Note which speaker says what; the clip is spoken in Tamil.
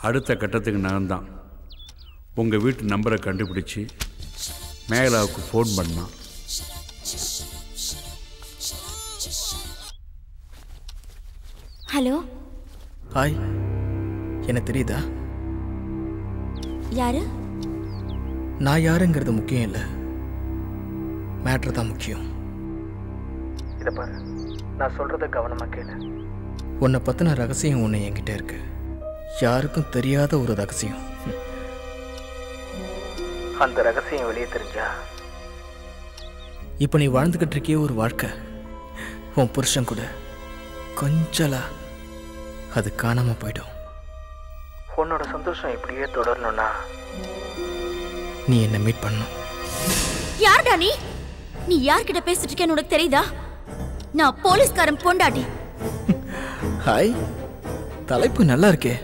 Speaker 1: அடுத்த கட்டத்துக்கு நான் தான் உங்கள் வீட்டு நம்பரை கண்டுபிடிச்சி மேகலாவுக்கு ஃபோன் பண்ணான்.
Speaker 2: ஹலோ.
Speaker 3: ஹாய். என்ன தெரியுதா?
Speaker 2: யாரு?
Speaker 3: நான் யாருங்கிறது முக்கியம் இல்லை, மேட்ரு தான் முக்கியம். இதை பாரு, நான் சொல்கிறத கவனமாக கேளு. உன்னை பற்றின ரகசியம் ஒன்று என்கிட்ட இருக்கு. யாருக்கும் தெரியாத ஒரு ரகசியம். அந்த ரகசியம் வெளியே தெரிஞ்சா இப்போ நீ வாழ்ந்துக்கிட்டு இருக்கிய ஒரு வாழ்க்கை, உன் புருஷன் கூட கொஞ்சலா அது காணாமல் போயிடும். உன்னோட சந்தோஷம் இப்படியே தொடரணும்னா நீ என்ன மீட் பண்ணணும்.
Speaker 2: யார்டா நீ? நீ யார்கிட்ட பேசிட்டு இருக்கேன்னு உனக்கு தெரியுதா? நான் போலீஸ்காரன் பொண்டாட்டி.
Speaker 3: ஹாய், தலைப்பு நல்லா இருக்கே.